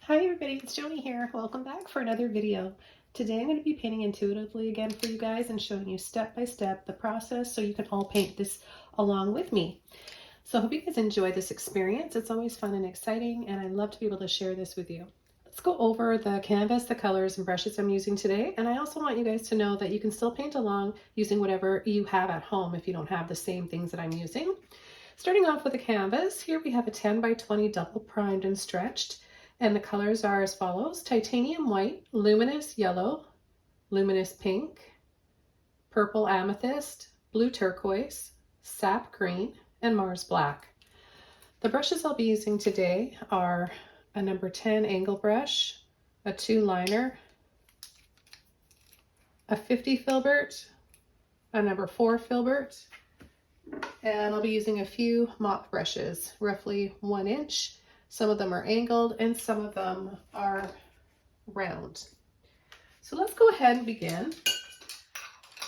Hi everybody, it's Joni here. Welcome back for another video. Today I'm going to be painting intuitively again for you guys and showing you step by step the process so you can all paint this along with me. So I hope you guys enjoy this experience. It's always fun and exciting and I love to be able to share this with you. Let's go over the canvas, the colors and brushes I'm using today. And I also want you guys to know that you can still paint along using whatever you have at home if you don't have the same things that I'm using. Starting off with the canvas, here we have a 10 by 20 double primed and stretched. And the colors are as follows: titanium white, luminous yellow, luminous pink, purple amethyst, blue turquoise, sap green, and Mars black. The brushes I'll be using today are a number 10 angle brush, a 2 liner, a 50 filbert, a number 4 filbert, and I'll be using a few mop brushes, roughly 1 inch. Some of them are angled and some of them are round. So let's go ahead and begin.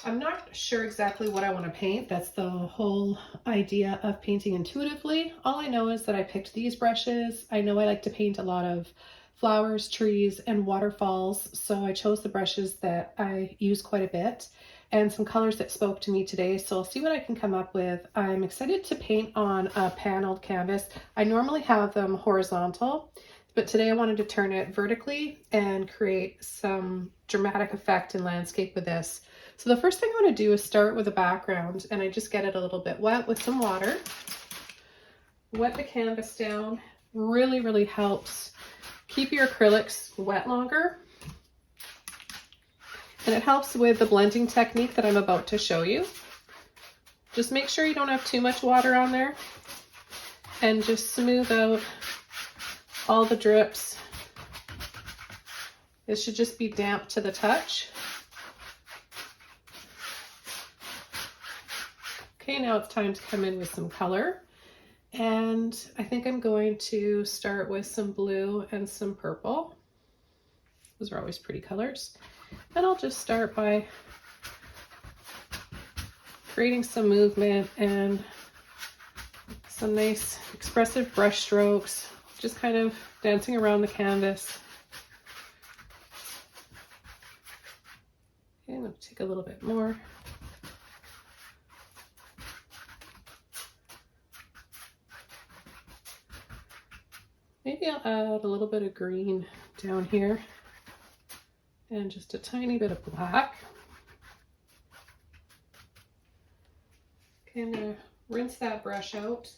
I'm not sure exactly what I want to paint. That's the whole idea of painting intuitively. All I know is that I picked these brushes. I know I like to paint a lot of flowers, trees, and waterfalls, so I chose the brushes that I use quite a bit and some colors that spoke to me today. So I'll see what I can come up with. I'm excited to paint on a paneled canvas. I normally have them horizontal, but today I wanted to turn it vertically and create some dramatic effect in landscape with this. So the first thing I want to do is start with a background, and I just get it a little bit wet with some water. Wet the canvas down. Really helps keep your acrylics wet longer. And it helps with the blending technique that I'm about to show you. Just make sure you don't have too much water on there and just smooth out all the drips. It should just be damp to the touch. Okay, now it's time to come in with some color. And I think I'm going to start with some blue and some purple. Those are always pretty colors. And I'll just start by creating some movement and some nice expressive brush strokes, just kind of dancing around the canvas. And I'll take a little bit more. Maybe I'll add a little bit of green down here and just a tiny bit of black. Okay, I'm going to rinse that brush out.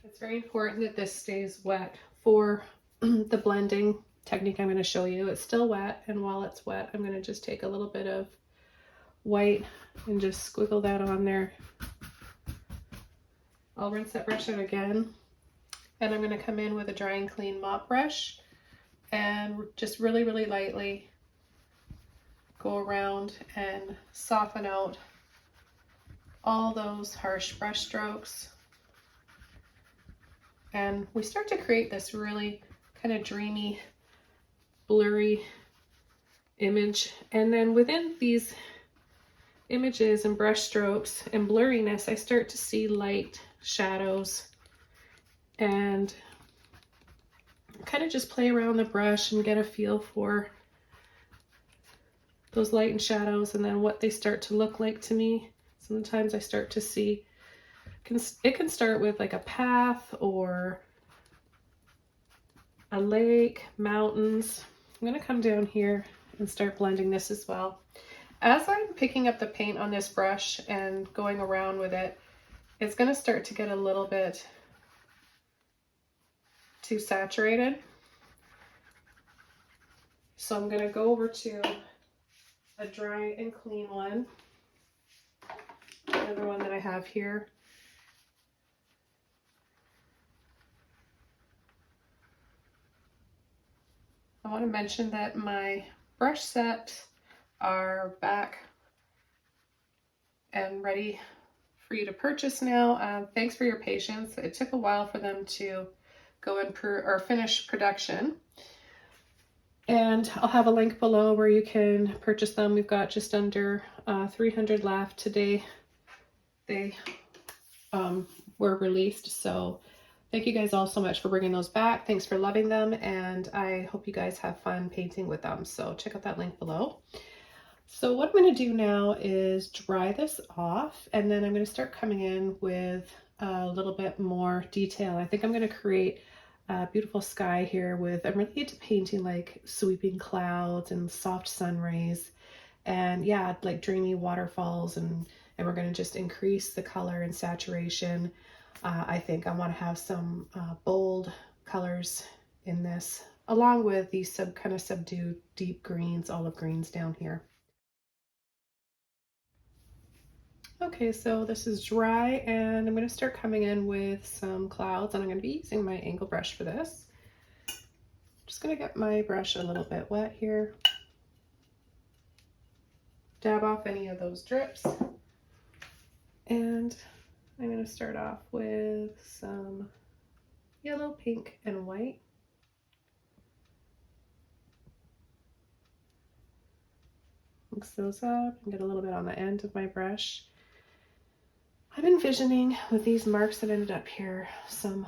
It's very important that this stays wet for the blending technique I'm going to show you. It's still wet, and while it's wet, I'm going to just take a little bit of white and just squiggle that on there. I'll rinse that brush out again, and I'm going to come in with a dry and clean mop brush and just really lightly go around and soften out all those harsh brush strokes. And we start to create this really kind of dreamy, blurry image. And then within these images and brush strokes and blurriness, I start to see light shadows and kind of just play around the brush and get a feel for those light and shadows and then what they start to look like to me. Sometimes I start to see, it can start with like a path or a lake, mountains. I'm going to come down here and start blending this as well. As I'm picking up the paint on this brush and going around with it, it's going to start to get a little bit too saturated. So I'm going to go over to a dry and clean one, another one that I have here. I want to mention that my brush sets are back and ready for you to purchase now. Thanks for your patience. It took a while for them to go and finish production. And I'll have a link below where you can purchase them. We've got just under 300 left today. They were released, so Thank you guys all so much for bringing those back. Thanks for loving them, and I hope you guys have fun painting with them. So check out that link below. So what I'm going to do now is dry this off, and then I'm going to start coming in with a little bit more detail. I think I'm going to create a beautiful sky here with, I'm really into painting like sweeping clouds and soft sun rays, and yeah, like dreamy waterfalls, and we're going to just increase the color and saturation. I think I want to have some bold colors in this, along with these kind of subdued deep greens, olive greens down here. Okay, so this is dry, and I'm going to start coming in with some clouds, and I'm going to be using my angle brush for this. Just going to get my brush a little bit wet here. Dab off any of those drips. And I'm going to start off with some yellow, pink, and white. Mix those up and get a little bit on the end of my brush. I'm envisioning with these marks that ended up here, some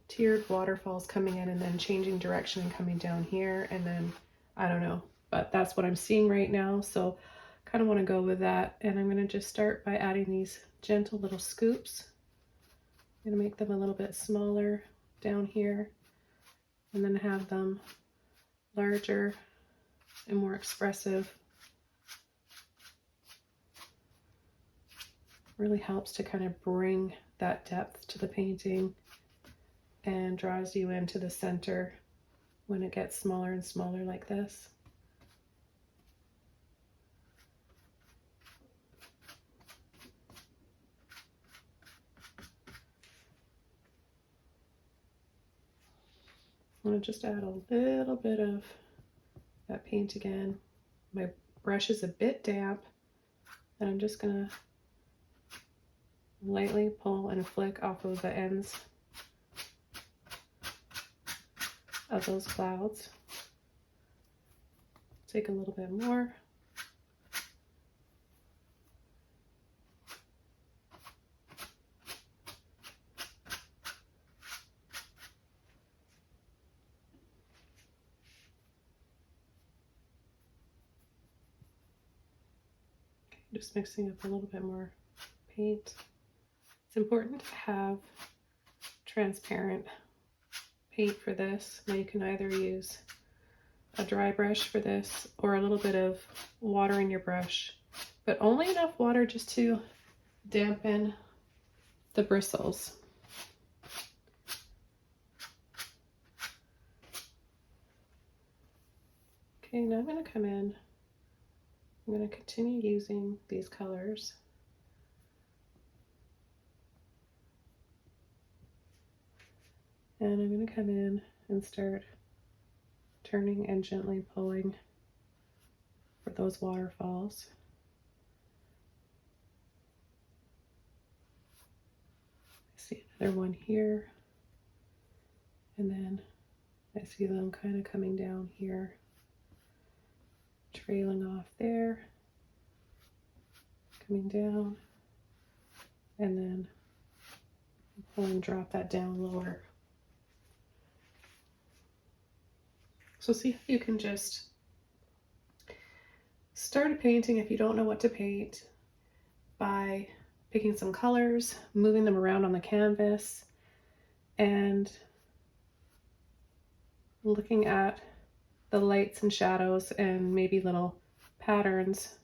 tiered waterfalls coming in and then changing direction and coming down here, and then I don't know, but that's what I'm seeing right now, so kind of want to go with that. And I'm going to just start by adding these gentle little scoops. I'm going to make them a little bit smaller down here and then have them larger and more expressive. Really helps to kind of bring that depth to the painting and draws you into the center when it gets smaller and smaller like this. I'm going to just add a little bit of that paint again. My brush is a bit damp, and I'm just going to lightly pull and flick off of the ends of those clouds. Take a little bit more. Just mixing up a little bit more paint. It's important to have transparent paint for this. Now you can either use a dry brush for this or a little bit of water in your brush, but only enough water just to dampen the bristles. Okay, now I'm going to come in. I'm going to continue using these colors. And I'm going to come in and start turning and gently pulling for those waterfalls. I see another one here, and then I see them kind of coming down here, trailing off there, coming down, and then pull and drop that down lower. So see how you can just start a painting if you don't know what to paint by picking some colors, moving them around on the canvas, and looking at the lights and shadows and maybe little patterns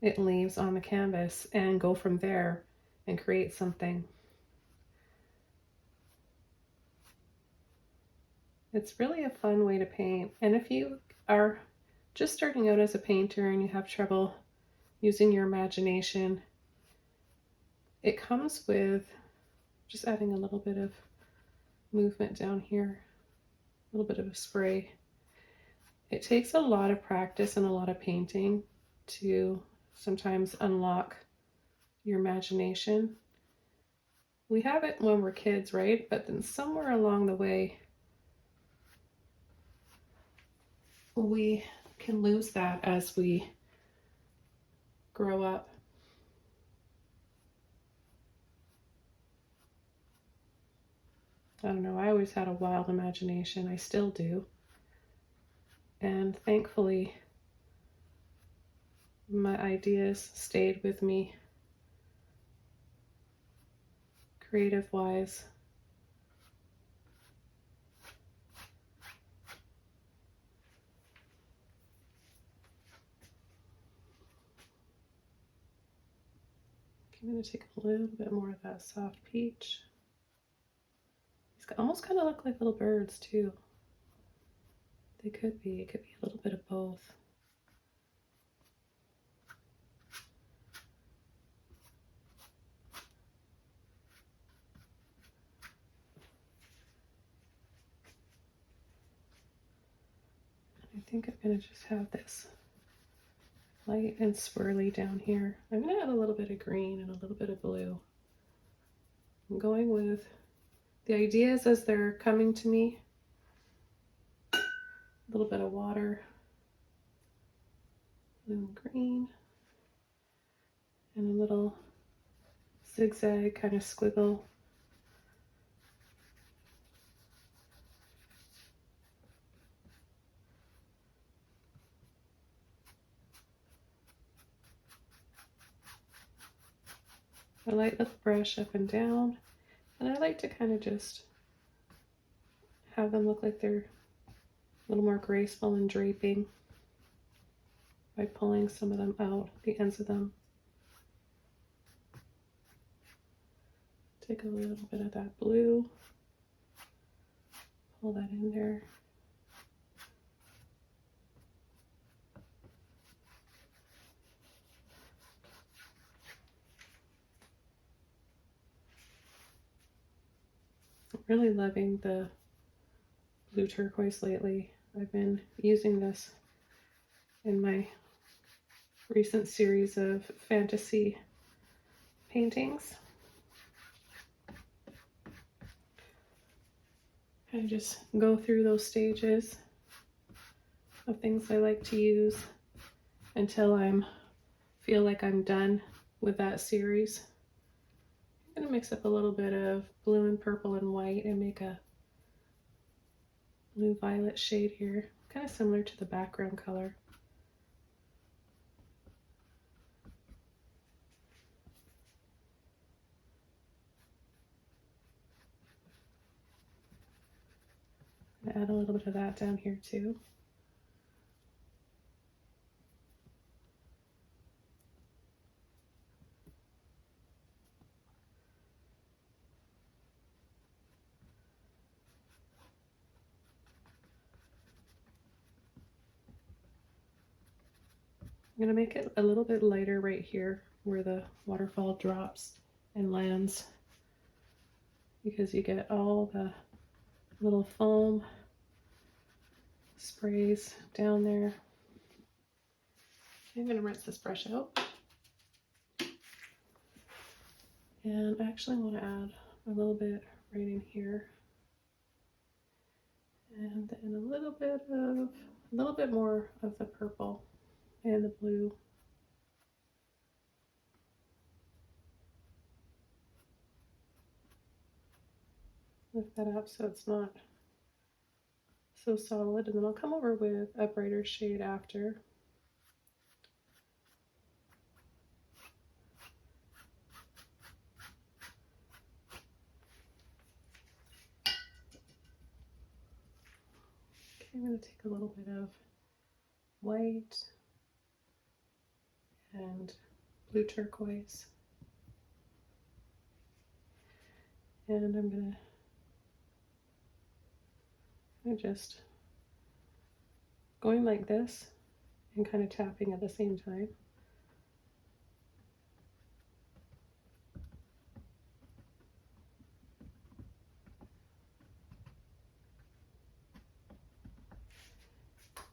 it leaves on the canvas, and go from there and create something. It's really a fun way to paint. And if you are just starting out as a painter and you have trouble using your imagination, it comes with just adding a little bit of movement down here, a little bit of a spray. It takes a lot of practice and a lot of painting to sometimes unlock your imagination. We have it when we're kids, right? But then somewhere along the way, we can lose that as we grow up. I don't know, I always had a wild imagination. I still do. And thankfully, my ideas stayed with me creative-wise. I'm going to take a little bit more of that soft peach. These almost kind of look like little birds too. They could be. It could be a little bit of both. I think I'm going to just have this light and swirly down here. I'm going to add a little bit of green and a little bit of blue. I'm going with the ideas as they're coming to me. A little bit of water, blue and green, and a little zigzag kind of squiggle. I light the brush up and down, and I like to kind of just have them look like they're a little more graceful and draping by pulling some of them out, the ends of them. Take a little bit of that blue, pull that in there. I'm really loving the blue turquoise lately. I've been using this in my recent series of fantasy paintings. I just go through those stages of things I like to use until I feel like I'm done with that series. I'm going to mix up a little bit of blue and purple and white and make a blue violet shade here, kind of similar to the background color. Add a little bit of that down here too. I'm going to make it a little bit lighter right here where the waterfall drops and lands, because you get all the little foam sprays down there. I'm going to rinse this brush out. And I actually want to add a little bit right in here. And then a little bit more of the purple and the blue. Lift that up so it's not so solid, and then I'll come over with a brighter shade after. Okay, I'm going to take a little bit of white and blue turquoise, and I'm going to just going like this and kind of tapping at the same time.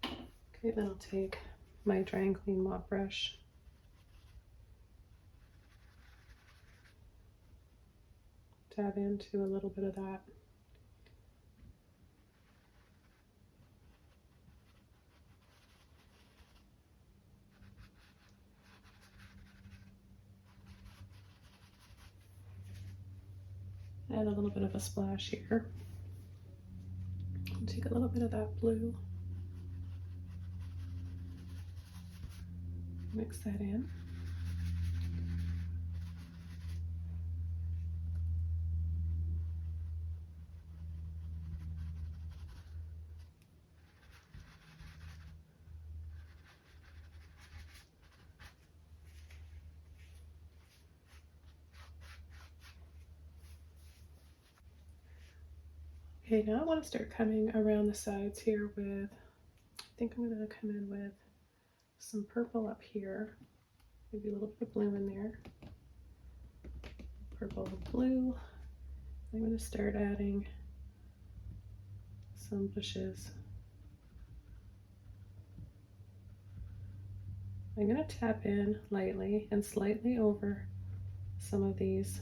Okay, then I'll take my dry and clean mop brush, dab into a little bit of that. Add a little bit of a splash here. Take a little bit of that blue. Mix that in. Okay, now I want to start coming around the sides here with, I think I'm going to come in with some purple up here, maybe a little bit of blue in there, purple and blue. I'm going to start adding some bushes. I'm going to tap in lightly and slightly over some of these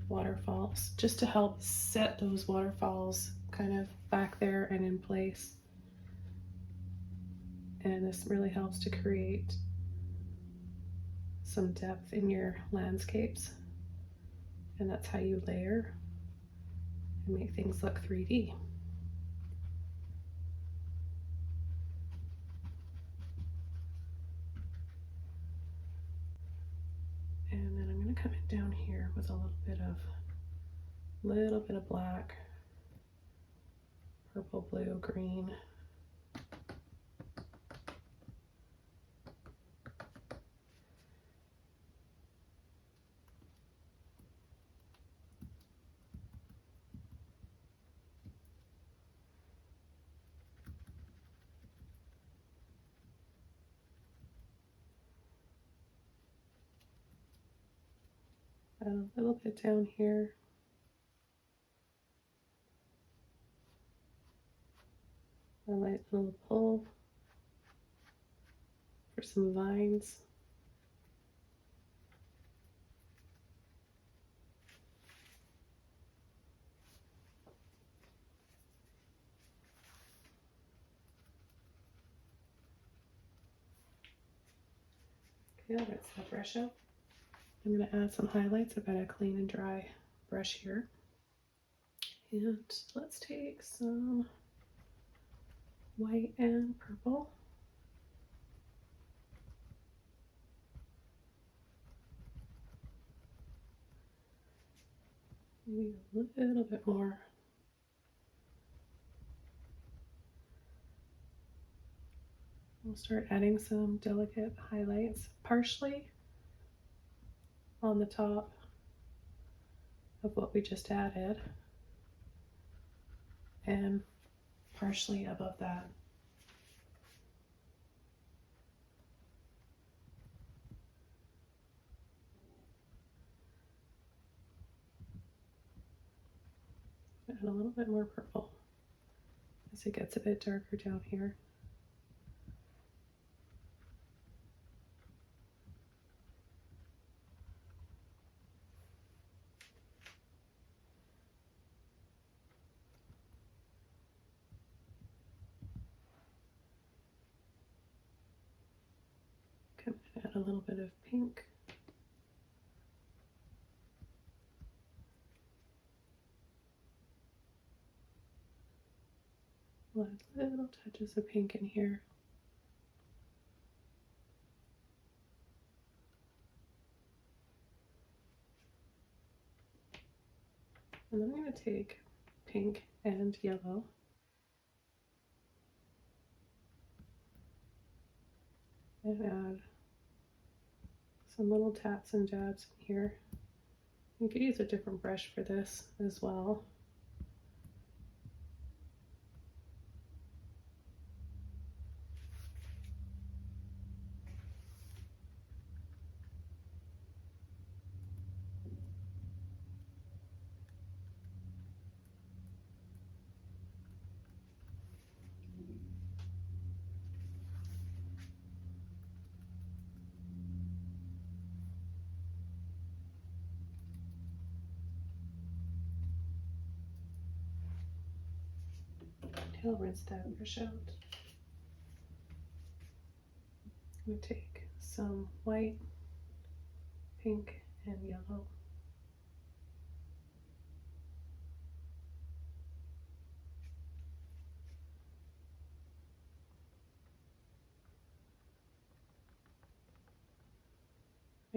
waterfalls just to help set those waterfalls kind of back there and in place. And this really helps to create some depth in your landscapes. And that's how you layer and make things look 3D. And then I'm going to come in down here with a little bit of black, purple, blue, green. Add a little bit down here. A light little pull for some vines. Okay, I'll rinse that brush out. I'm going to add some highlights. I've got a clean and dry brush here. And let's take some white and purple. Maybe a little bit more. We'll start adding some delicate highlights, partially on the top of what we just added, and partially above that. Add a little bit more purple as it gets a bit darker down here. Add a little bit of pink. Little touches of pink in here. And then I'm going to take pink and yellow and add some little taps and jabs in here. You could use a different brush for this as well. I'll rinse that brush out. I'm going to take some white, pink, and yellow.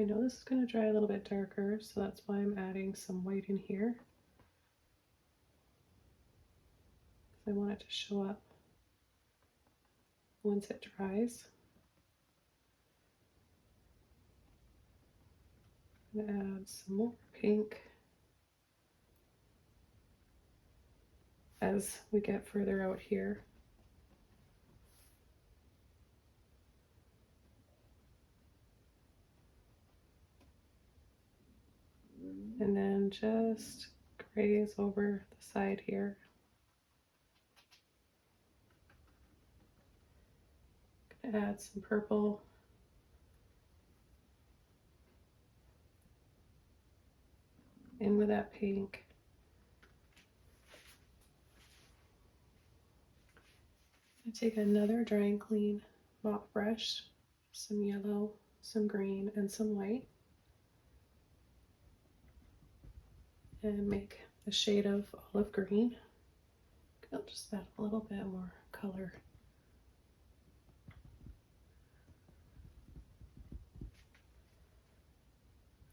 I know this is going to dry a little bit darker, so that's why I'm adding some white in here. I want it to show up once it dries. I'm going to add some more pink as we get further out here. And then just graze over the side here. Gonna add some purple. In with that pink. I take another dry and clean mop brush, some yellow, some green, and some white, and make a shade of olive green. I'll just add a little bit more color.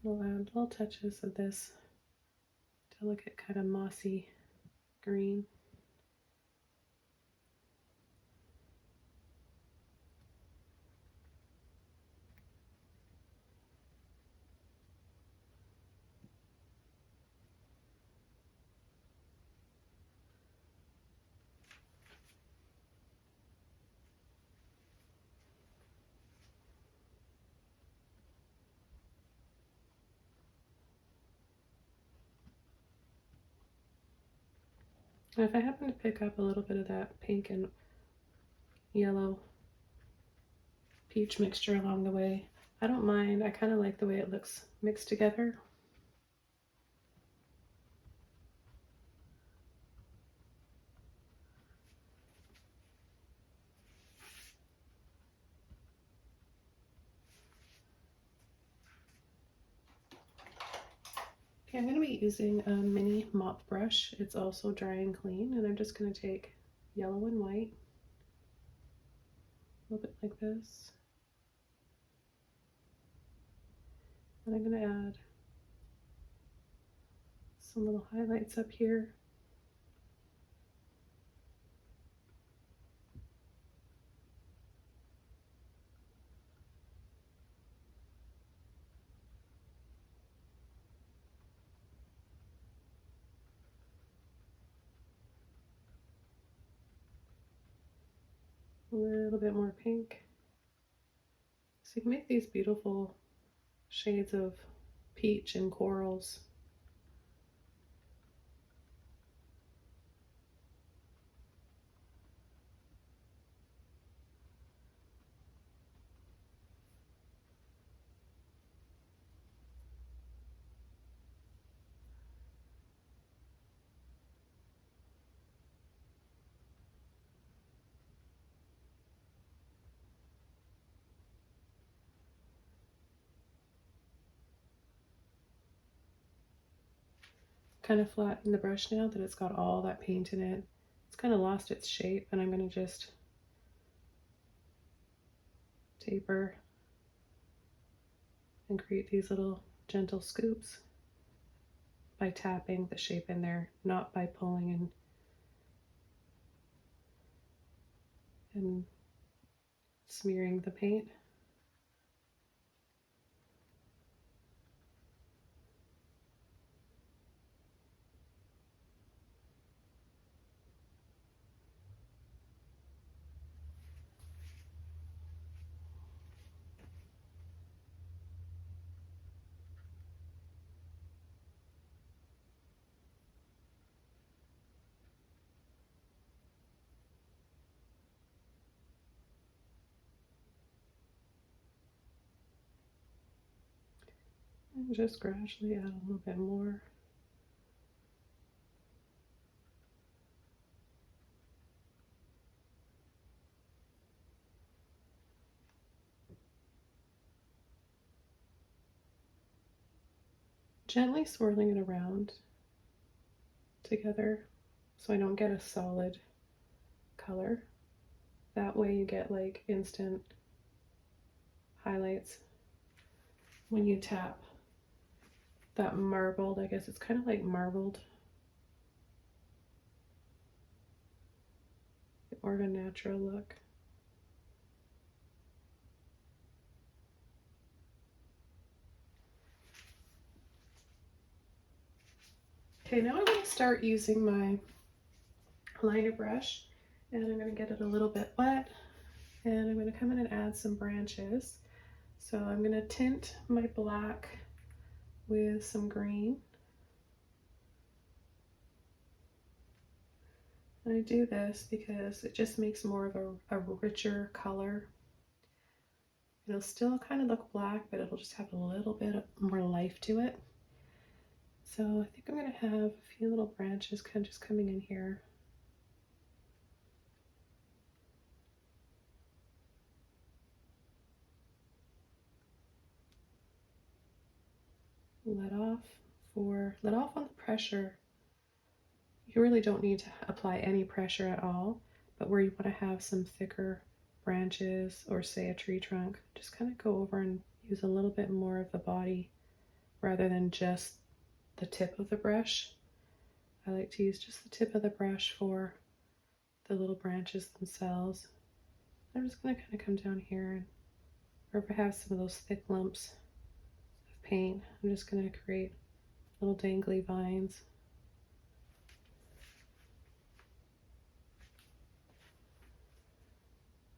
I'll add little touches of this delicate kind of mossy green. And if I happen to pick up a little bit of that pink and yellow peach mixture along the way, I don't mind. I kind of like the way it looks mixed together. Okay, I'm going to be using a mini mop brush. It's also dry and clean, and I'm just going to take yellow and white, a little bit like this, and I'm going to add some little highlights up here. A little bit more pink. So you can make these beautiful shades of peach and corals. Kind of flatten the brush now that it's got all that paint in it. It's kind of lost its shape, and I'm going to just taper and create these little gentle scoops by tapping the shape in there, not by pulling and smearing the paint. And just gradually add a little bit more. Gently swirling it around together so I don't get a solid color. That way you get like instant highlights when you tap that marbled, I guess it's kind of like marbled, or a natural look. Okay, now I'm going to start using my liner brush, and I'm going to get it a little bit wet, and I'm going to come in and add some branches. So I'm going to tint my black with some green. And I do this because it just makes more of a richer color. It'll still kind of look black, but it'll just have a little bit more life to it. So I think I'm going to have a few little branches kind of just coming in here. Let off on the pressure. You really don't need to apply any pressure at all, but where you want to have some thicker branches, or say a tree trunk, just kind of go over and use a little bit more of the body rather than just the tip of the brush. I like to use just the tip of the brush for the little branches themselves. I'm just going to kind of come down here, and wherever I have some of those thick lumps of paint, I'm just going to create little dangly vines.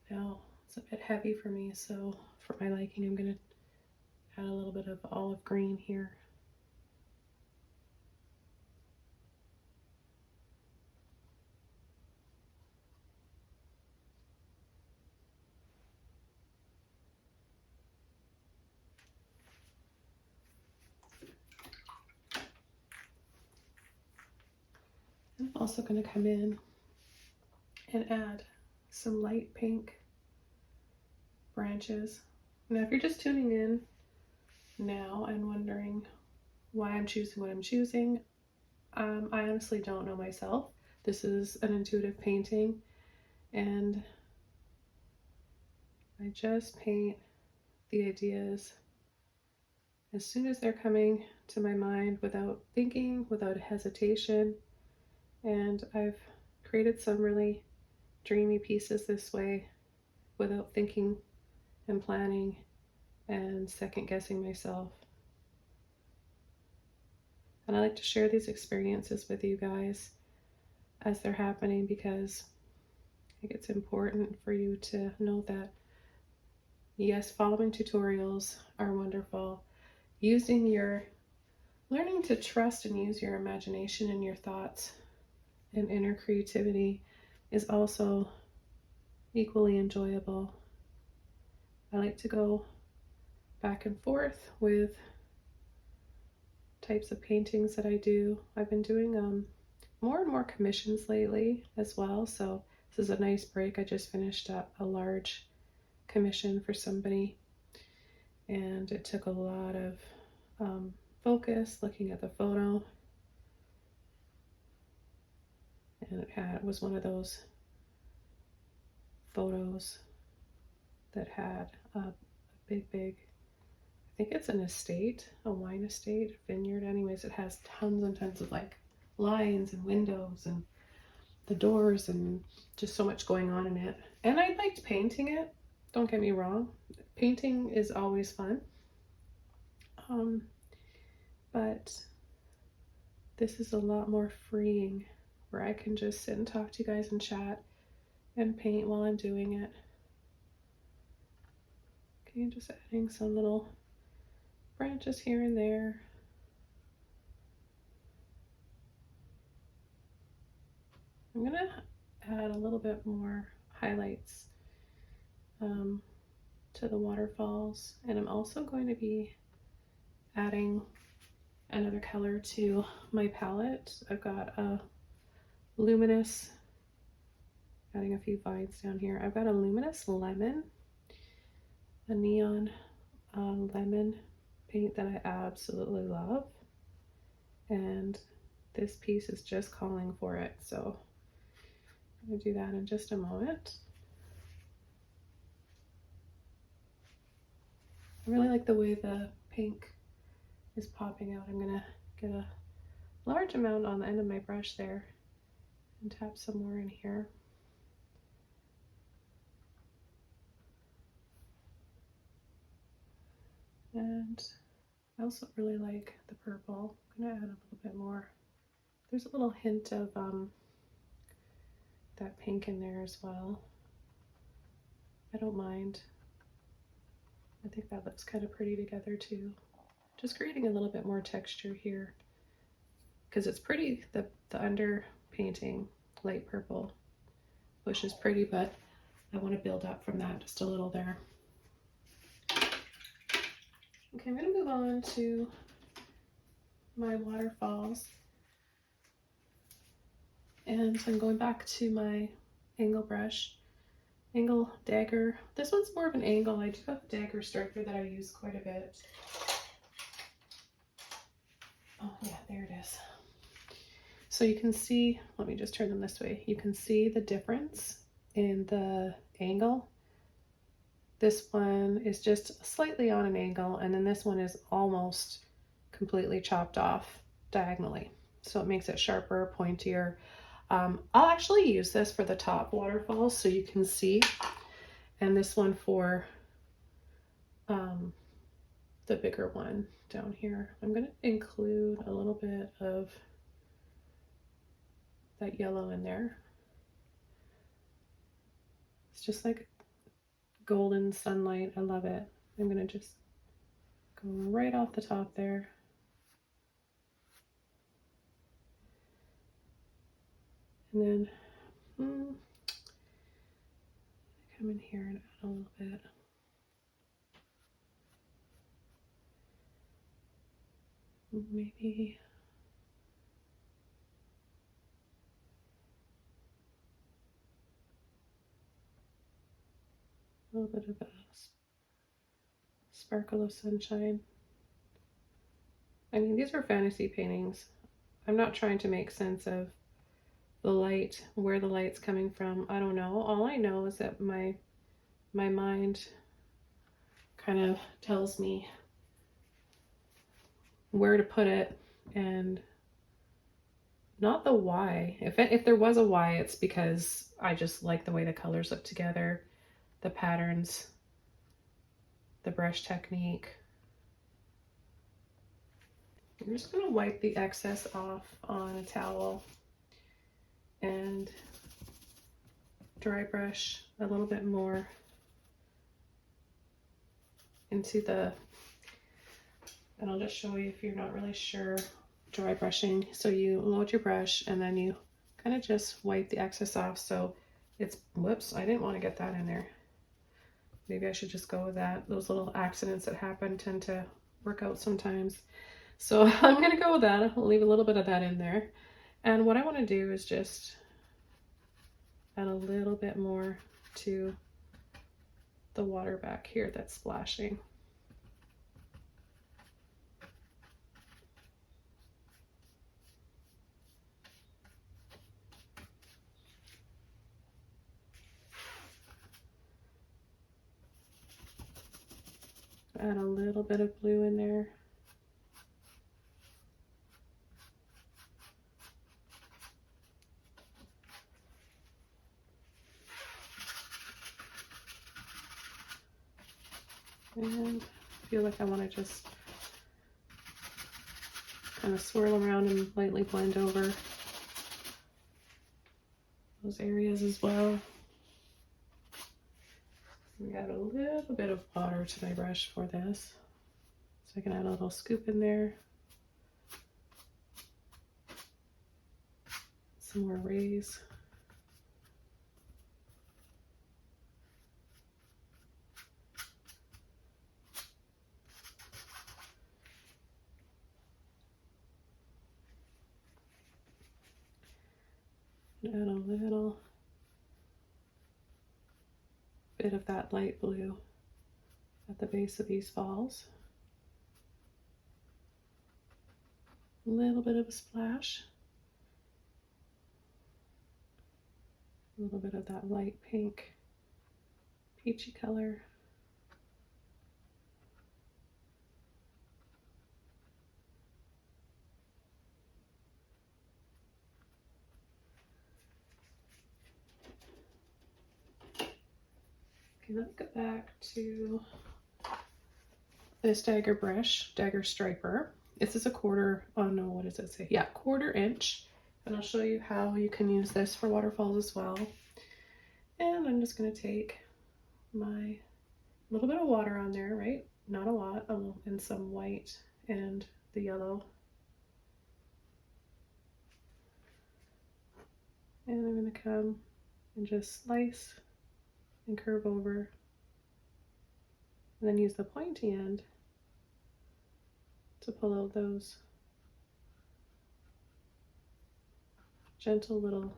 Now it's a bit heavy for me, so for my liking I'm going to add a little bit of olive green here. I'm also going to come in and add some light pink branches. Now if you're just tuning in now and wondering why I'm choosing what I'm choosing, I honestly don't know myself. This is an intuitive painting, and I just paint the ideas as soon as they're coming to my mind, without thinking, without hesitation. And I've created some really dreamy pieces this way without thinking and planning and second guessing myself. And I like to share these experiences with you guys as they're happening, because I think it's important for you to know that yes, following tutorials are wonderful. Learning to trust and use your imagination and your thoughts and inner creativity is also equally enjoyable. I like to go back and forth with types of paintings that I do. I've been doing more and more commissions lately as well, so this is a nice break. I just finished up a large commission for somebody, and it took a lot of focus looking at the photo, and it was one of those photos that had a big, I think it's an estate, a wine estate, vineyard. Anyways, it has tons and tons of like lines and windows and the doors and just so much going on in it. And I liked painting it, don't get me wrong. Painting is always fun. But this is a lot more freeing, where I can just sit and talk to you guys and chat and paint while I'm doing it. Okay, just adding some little branches here and there. I'm gonna add a little bit more highlights to the waterfalls, and I'm also going to be adding another color to my palette. I've got a Luminous, adding a few vines down here. I've got a Luminous lemon, a neon lemon paint that I absolutely love, and this piece is just calling for it, so I'm going to do that in just a moment. I really like the way the pink is popping out. I'm gonna get a large amount on the end of my brush there and tap some more in here. And I also really like the purple. I'm gonna add a little bit more. There's a little hint of that pink in there as well. I don't mind. I think that looks kind of pretty together too. Just creating a little bit more texture here because it's pretty, the under painting light purple bush is pretty, but I want to build up from that just a little there. Okay, I'm going to move on to my waterfalls. And I'm going back to my angle brush, angle dagger. This one's more of an angle. I do have a dagger striker that I use quite a bit. Oh yeah, there it is. So you can see, let me just turn them this way. You can see the difference in the angle. This one is just slightly on an angle, and then this one is almost completely chopped off diagonally. So it makes it sharper, pointier. I'll actually use this for the top waterfalls so you can see, and this one for the bigger one down here. I'm going to include a little bit of that yellow in there. It's just like golden sunlight. I love it. I'm going to just go right off the top there. And then come in here and add a little bit. Maybe a little bit of a sparkle of sunshine. I mean, these are fantasy paintings. I'm not trying to make sense of the light, where the light's coming from. I don't know. All I know is that my mind kind of tells me where to put it and not the why. If there was a why, it's because I just like the way the colors look together, the patterns, the brush technique. I'm just going to wipe the excess off on a towel and dry brush a little bit more into the, and I'll just show you if you're not really sure, dry brushing. So you load your brush and then you kind of just wipe the excess off. So it's, whoops, I didn't want to get that in there. Maybe I should just go with that. Those little accidents that happen tend to work out sometimes. So I'm going to go with that. I'll leave a little bit of that in there. And what I want to do is just add a little bit more to the water back here that's splashing. Add a little bit of blue in there. And I feel like I want to just kind of swirl around and lightly blend over those areas as well. We add a little bit of water to my brush for this. So I can add a little scoop in there. Some more rays. And add a little bit of that light blue at the base of these falls. A little bit of a splash. A little bit of that light pink, peachy color. Okay, let me go back to this dagger brush, dagger striper. This is a quarter, oh no, what does it say? Yeah, 1/4 inch. And I'll show you how you can use this for waterfalls as well. And I'm just gonna take my little bit of water on there, right? Not a lot, and some white and the yellow. And I'm gonna come and just slice and curve over, and then use the pointy end to pull out those gentle little,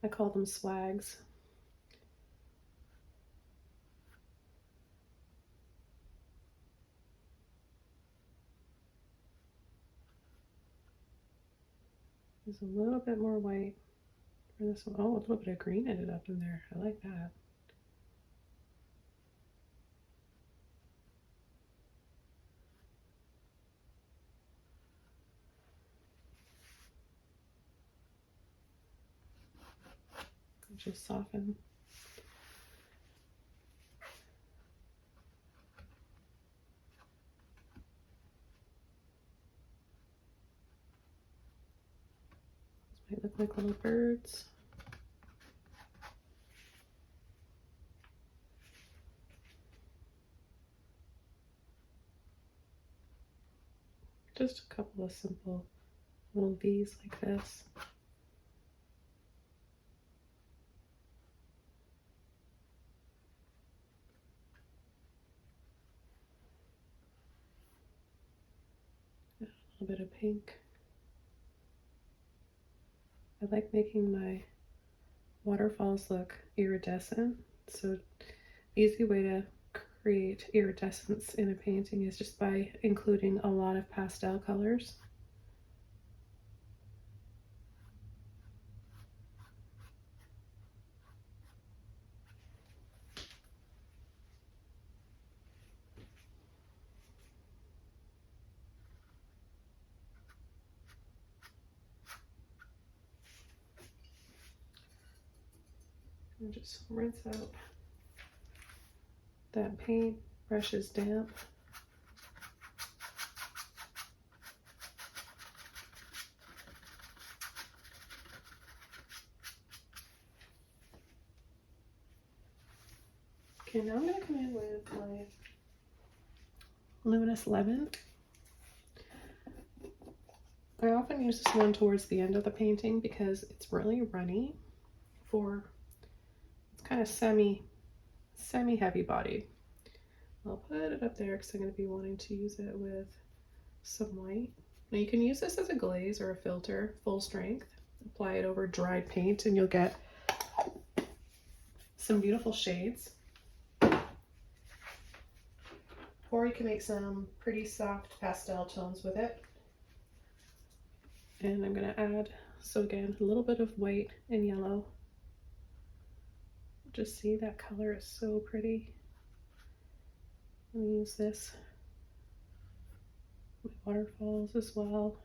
I call them swags. There's a little bit more white for this one. Oh, a little bit of green ended up in there. I like that. Just soften. These might look like little birds. Just a couple of simple little V's like this. A little bit of pink. I like making my waterfalls look iridescent. So easy way to create iridescence in a painting is just by including a lot of pastel colors. And just rinse out that paint. Brush is damp. Okay, now I'm going to come in with my Luminous Lemon. I often use this one towards the end of the painting because it's really runny it's kind of semi heavy bodied. I'll put it up there because I'm going to be wanting to use it with some white. Now you can use this as a glaze or a filter, full strength. Apply it over dried paint and you'll get some beautiful shades. Or you can make some pretty soft pastel tones with it. And I'm going to add, so again, a little bit of white and yellow. Just see that color is so pretty. I'm going to use this with waterfalls as well.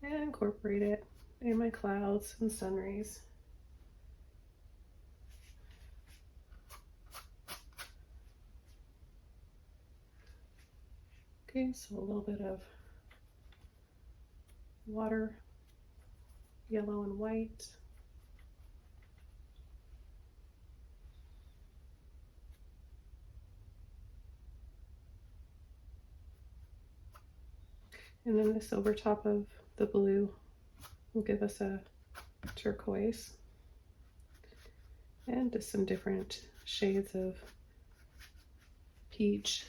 And incorporate it in my clouds and sun rays. Okay, so a little bit of water, yellow and white. And then this over top of the blue will give us a turquoise. And just some different shades of peach.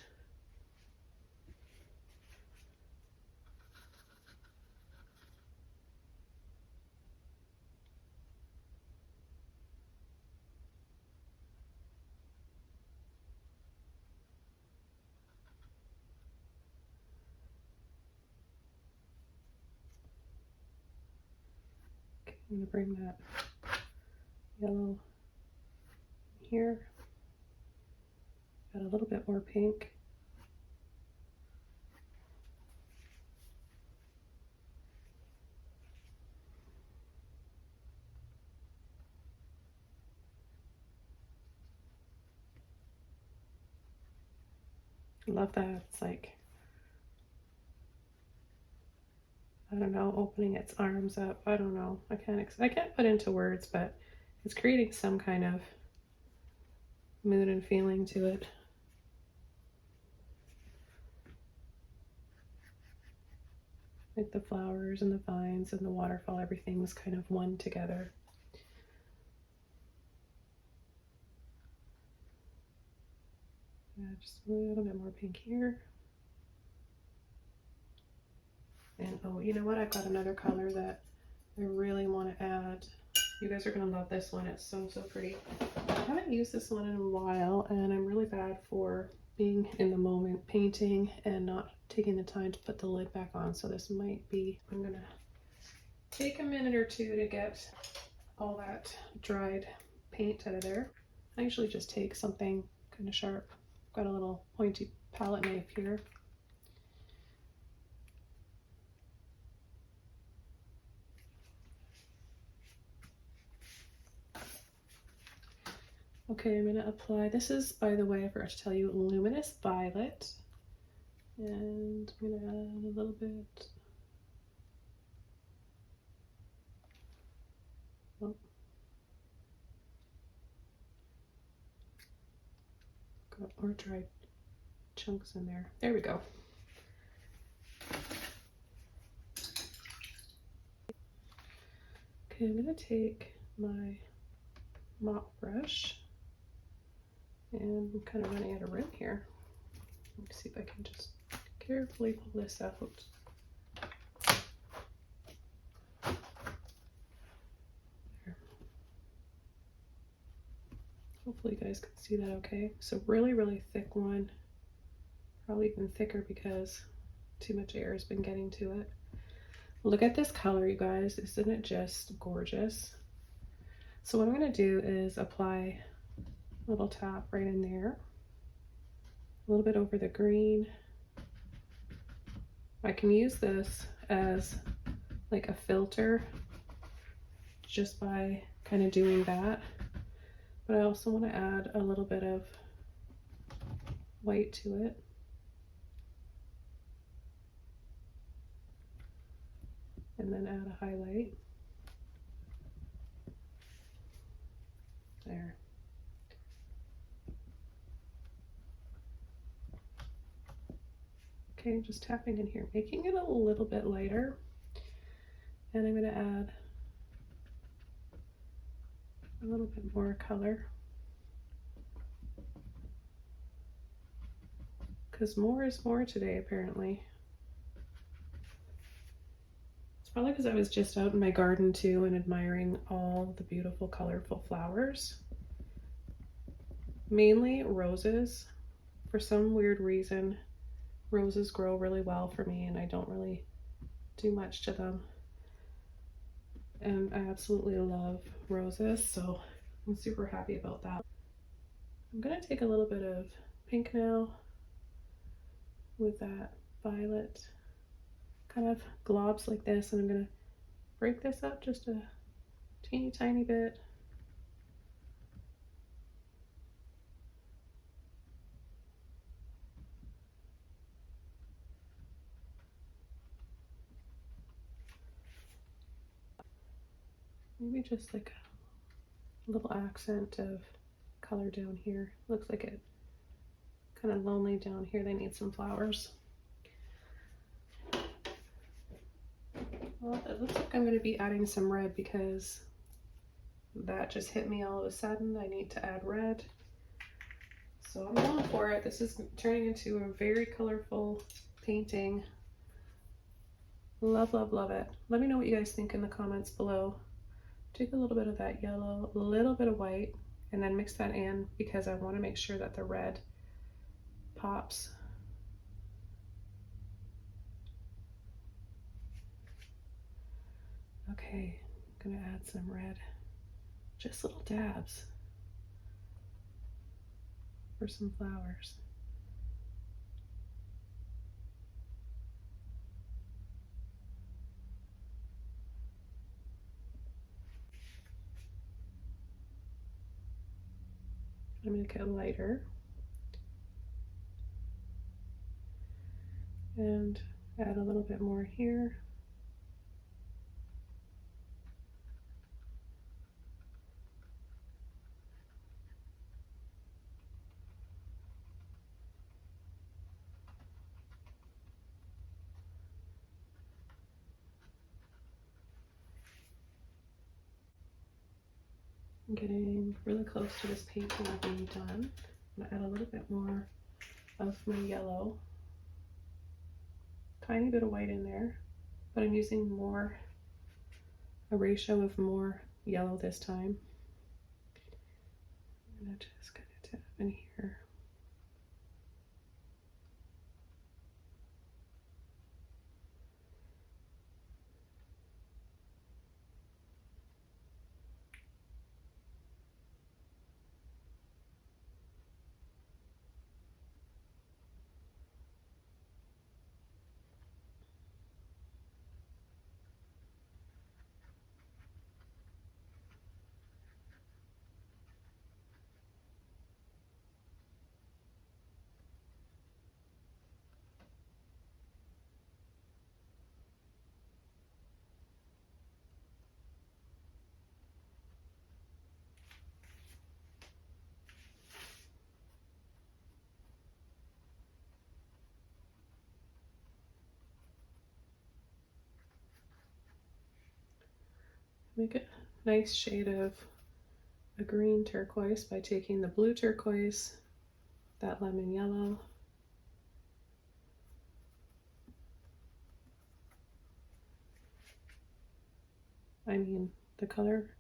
I'm going to bring that yellow here. Got a little bit more pink. I love that. It's like, I don't know, opening its arms up. I don't know. I can't put into words, but it's creating some kind of mood and feeling to it. Like the flowers and the vines and the waterfall, everything's kind of one together. Just a little bit more pink here. And oh, you know what? I've got another color that I really want to add. You guys are going to love this one. It's so, so pretty. I haven't used this one in a while, and I'm really bad for being in the moment painting and not taking the time to put the lid back on. So this might be, I'm going to take a minute or two to get all that dried paint out of there. I usually just take something kind of sharp. I've got a little pointy palette knife here. Okay, I'm going to apply, this is, by the way, I forgot to tell you, Luminous Violet. And I'm going to add a little bit. Oh. Got more dried chunks in there. There we go. Okay, I'm going to take my mop brush, and I'm kind of running out of room here. Let me see if I can just carefully pull this out. There. Hopefully you guys can see that okay. So really, really thick one. Probably even thicker because too much air has been getting to it. Look at this color, you guys. Isn't it just gorgeous? So what I'm going to do is apply a little tap right in there. A little bit over the green. I can use this as like a filter just by kind of doing that. But I also want to add a little bit of white to it. And then add a highlight. There. Okay, just tapping in here, making it a little bit lighter. And I'm going to add a little bit more color. Because more is more today, apparently. It's probably because I was just out in my garden too and admiring all the beautiful, colorful flowers. Mainly roses. For some weird reason, roses grow really well for me and I don't really do much to them. And I absolutely love roses, so I'm super happy about that. I'm gonna take a little bit of pink now with that violet, kind of globs like this, and I'm gonna break this up just a teeny tiny bit. Maybe just like a little accent of color down here. Looks like it kind of lonely down here. They need some flowers. Well, it looks like I'm going to be adding some red because that just hit me all of a sudden. I need to add red. So I'm going for it. This is turning into a very colorful painting. Love, love, love it. Let me know what you guys think in the comments below. Take a little bit of that yellow, a little bit of white, and then mix that in because I want to make sure that the red pops. Okay, I'm gonna add some red, just little dabs for some flowers. I'm gonna get lighter. and add a little bit more here. I'm getting really close to this painting being done. I'm gonna add a little bit more of my yellow. Tiny bit of white in there, but I'm using a ratio of more yellow this time. I'm gonna just kind of tap in here. Make a nice shade of a green turquoise by taking the blue turquoise, that lemon yellow, I mean, the color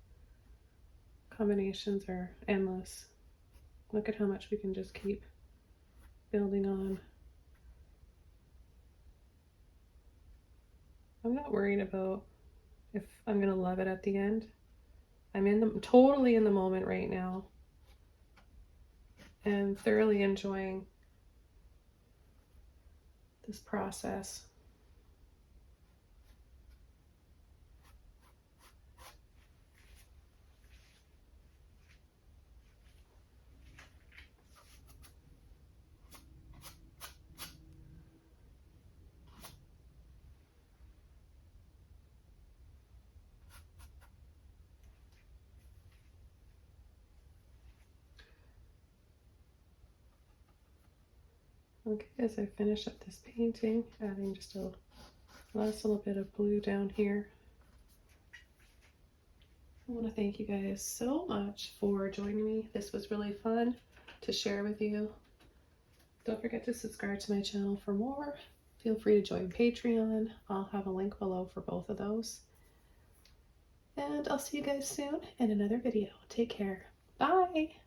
combinations are endless. Look at how much we can just keep building on. I'm not worried about if I'm gonna love it at the end. I'm totally in the moment right now and thoroughly enjoying this process. Okay, as I finish up this painting, adding just a last little bit of blue down here. I want to thank you guys so much for joining me. This was really fun to share with you. Don't forget to subscribe to my channel for more. Feel free to join Patreon. I'll have a link below for both of those. And I'll see you guys soon in another video. Take care. Bye!